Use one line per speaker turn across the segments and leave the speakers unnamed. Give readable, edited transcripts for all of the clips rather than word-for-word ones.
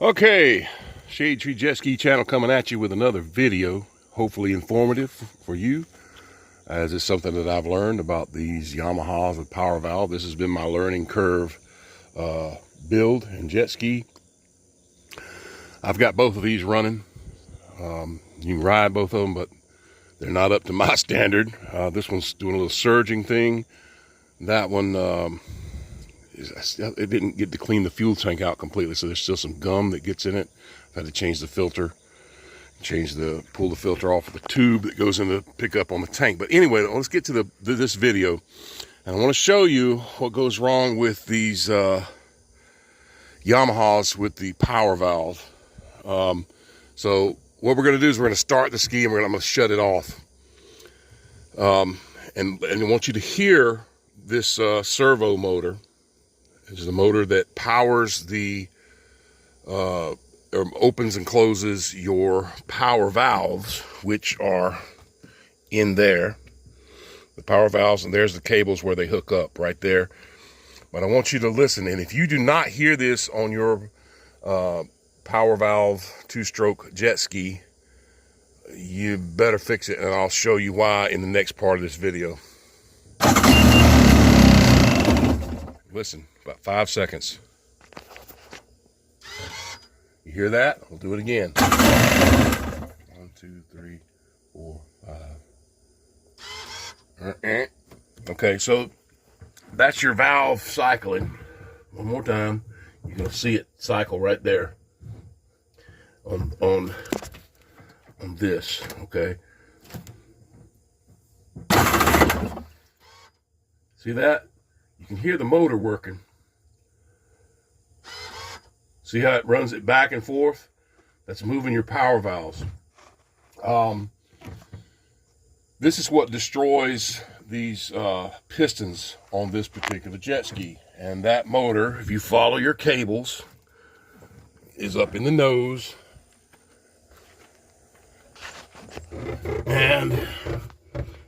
Okay, Shade Tree Jet Ski channel coming at you with another video, hopefully informative for you, as it's something that I've learned about these Yamahas with power valve. This has been my learning curve build and jet ski. I've got both of these running. You can ride both of them, but they're not up to my standard. This one's doing a little surging thing. That one, it didn't get to clean the fuel tank out completely, so there's still some gum that gets in it. I've had to change the filter, pull the filter off of the tube that goes in the pickup on the tank. But anyway, let's get to this video, and I want to show you what goes wrong with these Yamahas with the power valve. So what we're going to do is we're going to start the ski, and I'm going to shut it off. And I want you to hear this servo motor. This is the motor that powers the, or opens and closes your power valves, which are in there. The power valves, and there's the cables where they hook up right there. But I want you to listen, and if you do not hear this on your power valve two-stroke jet ski, you better fix it, and I'll show you why in the next part of this video. Listen, about 5 seconds. You hear that? We'll do it again. 1, 2, 3, 4, 5. Okay, so that's your valve cycling. One more time. You're gonna see it cycle right there on this. Okay. See that? You can hear the motor working. See how it runs it back and forth? That's moving your power valves. This is what destroys these pistons on this particular jet ski. And that motor, if you follow your cables, is up in the nose. And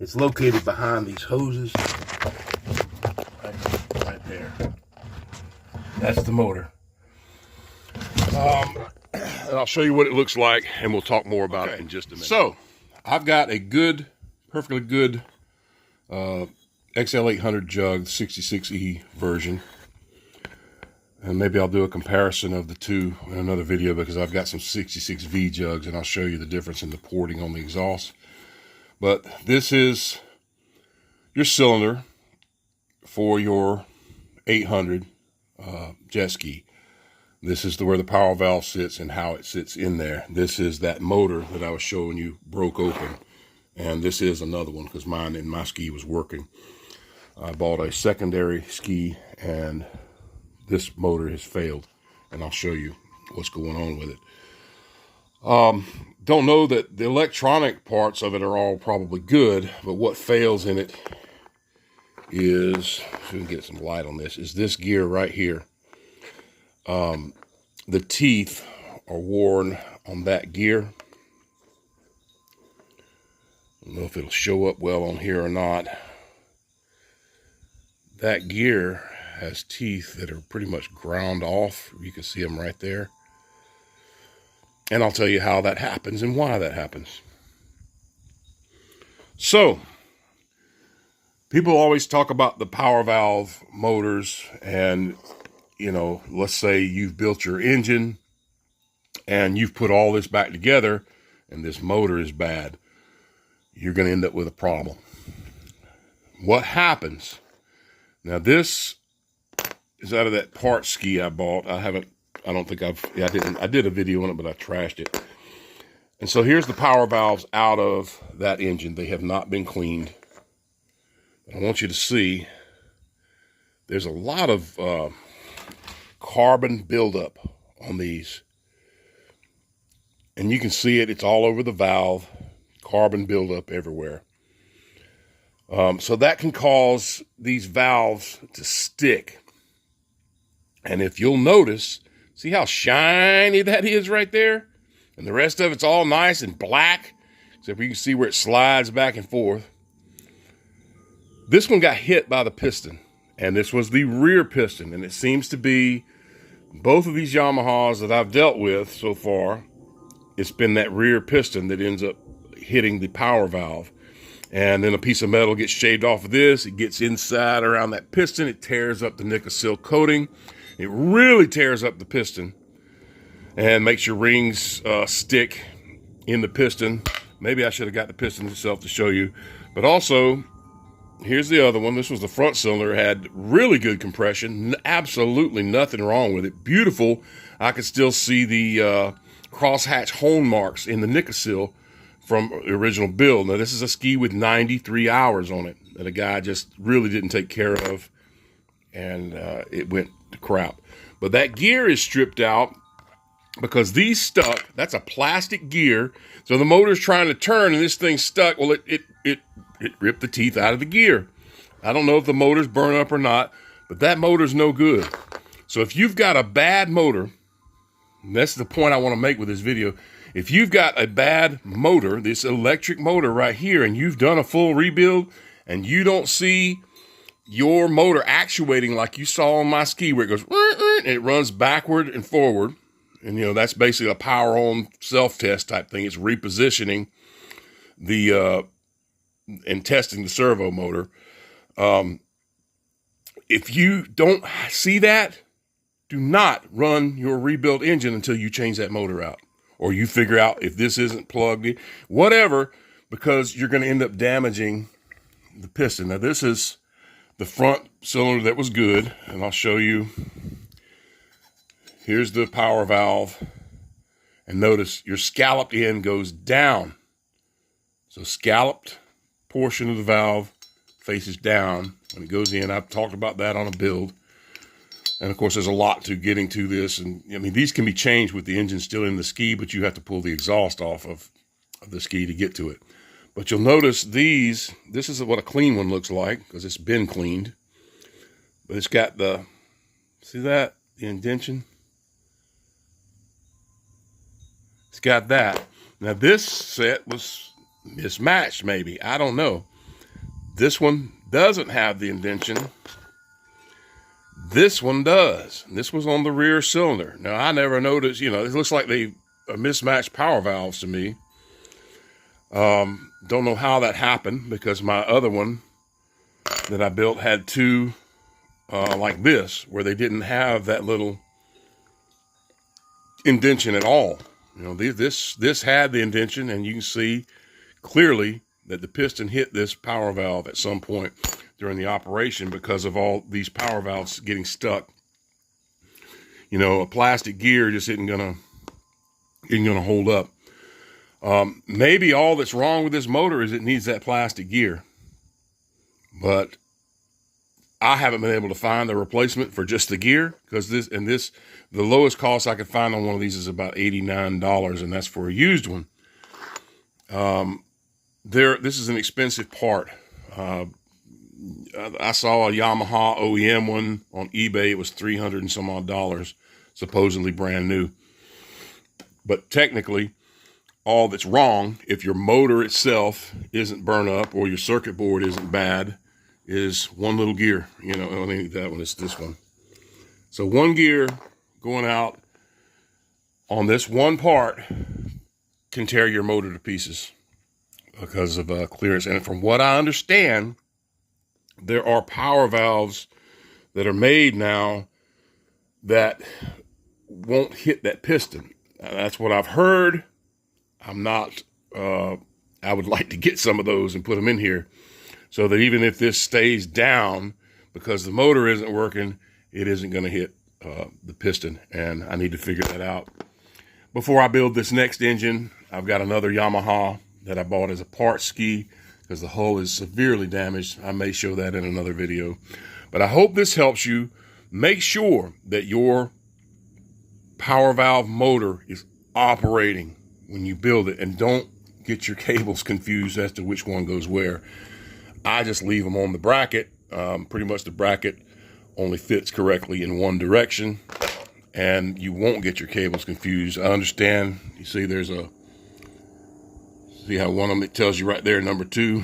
it's located behind these hoses. Right there. That's the motor. And I'll show you what it looks like, and we'll talk more about it in just a minute. So, I've got a good, perfectly good XL800 jug, 66E version. And maybe I'll do a comparison of the two in another video, because I've got some 66V jugs, and I'll show you the difference in the porting on the exhaust. But this is your cylinder for your 800 jet ski. This is where the power valve sits and how it sits in there. This is that motor that I was showing you broke open. And this is another one, because mine and my ski was working. I bought a secondary ski, and this motor has failed. And I'll show you what's going on with it. Don't know that the electronic parts of it are all probably good, but what fails in it is, so we can get some light on this, is this gear right here. The teeth are worn on that gear. I don't know if it'll show up well on here or not. That gear has teeth that are pretty much ground off. You can see them right there. And I'll tell you how that happens and why that happens. So, people always talk about the power valve motors, and you know, let's say you've built your engine and you've put all this back together and this motor is bad. You're going to end up with a problem. What happens? Now this is out of that part ski I bought. I did a video on it, but I trashed it. And so here's the power valves out of that engine. They have not been cleaned. I want you to see there's a lot of carbon buildup on these, and you can see it. It's all over the valve. Carbon buildup everywhere. So that can cause these valves to stick. And if you'll notice, see how shiny that is right there, and the rest of it's all nice and black, except for you can see where it slides back and forth. This one got hit by the piston, and this was the rear piston, and it seems to be Both of these Yamahas that I've dealt with so far, it's been that rear piston that ends up hitting the power valve. And then a piece of metal gets shaved off of this. It gets inside around that piston. It tears up the nickel seal coating. It really tears up the piston and makes your rings stick in the piston. Maybe I should have got the piston itself to show you. But also, here's the other one. This was the front cylinder. It had really good compression. Absolutely nothing wrong with it. Beautiful. I could still see the crosshatch hole marks in the nickel seal from the original build. Now, this is a ski with 93 hours on it that a guy just really didn't take care of, and it went to crap. But that gear is stripped out because these stuck. That's a plastic gear. So the motor's trying to turn and this thing's stuck. Well, it ripped the teeth out of the gear. I don't know if the motor's burnt up or not, but that motor's no good. So if you've got a bad motor, and that's the point I want to make with this video. If you've got a bad motor, this electric motor right here, and you've done a full rebuild and you don't see your motor actuating like you saw on my ski where it goes, and it runs backward and forward. And, you know, that's basically a power on self-test type thing. It's repositioning the, and testing the servo motor. If you don't see that, do not run your rebuilt engine until you change that motor out. Or you figure out if this isn't plugged in, whatever, because you're going to end up damaging the piston. Now, this is the front cylinder that was good, and I'll show you. Here's the power valve, and notice your scalloped end goes down. So scalloped portion of the valve faces down when it goes in. I've talked about that on a build. And of course, there's a lot to getting to this. And I mean, these can be changed with the engine still in the ski, but you have to pull the exhaust off of the ski to get to it. But you'll notice this is what a clean one looks like because it's been cleaned. But it's got the, see that? The indentation? It's got that. Now this set was mismatched maybe. I don't know. This one doesn't have the indentation. This one does. This was on the rear cylinder. Now, I never noticed, you know, it looks like they mismatched power valves to me. Don't know how that happened because my other one that I built had two like this, where they didn't have that little indentation at all. You know, this had the indentation, and you can see clearly that the piston hit this power valve at some point during the operation because of all these power valves getting stuck. You know, a plastic gear just isn't gonna hold up. Maybe all that's wrong with this motor is it needs that plastic gear, but I haven't been able to find the replacement for just the gear because the lowest cost I could find on one of these is about $89, and that's for a used one. This is an expensive part. I saw a Yamaha OEM one on eBay. It was $300 and some odd, supposedly brand new. But technically, all that's wrong, if your motor itself isn't burnt up or your circuit board isn't bad, is one little gear. You know, I think that one is this one. So one gear going out on this one part can tear your motor to pieces because of clearance. And from what I understand, there are power valves that are made now that won't hit that piston. That's what I've heard. I'm not, I would like to get some of those and put them in here so that even if this stays down because the motor isn't working, it isn't going to hit the piston. And I need to figure that out. Before I build this next engine, I've got another Yamaha that I bought as a part ski because the hull is severely damaged. I may show that in another video. But I hope this helps you. Make sure that your power valve motor is operating when you build it, and don't get your cables confused as to which one goes where. I just leave them on the bracket. Pretty much the bracket only fits correctly in one direction, and you won't get your cables confused. I understand. You see see how one of them, it tells you right there, number 2.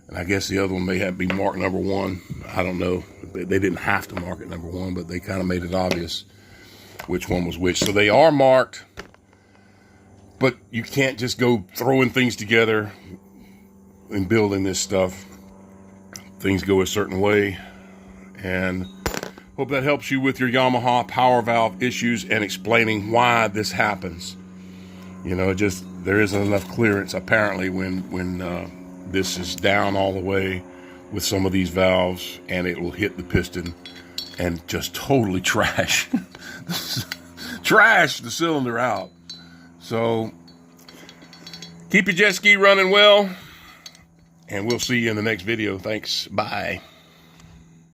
And I guess the other one may have to be marked number 1. I don't know. They didn't have to mark it number 1, but they kind of made it obvious. which one was which. So they are marked, but you can't just go throwing things together and building this stuff. Things go a certain way, and hope that helps you with your Yamaha power valve issues and explaining why this happens. You know, just there isn't enough clearance apparently when this is down all the way with some of these valves, and it will hit the piston and just totally trash trash the cylinder out. So keep your jet ski running well, and we'll see you in the next video. Thanks. Bye.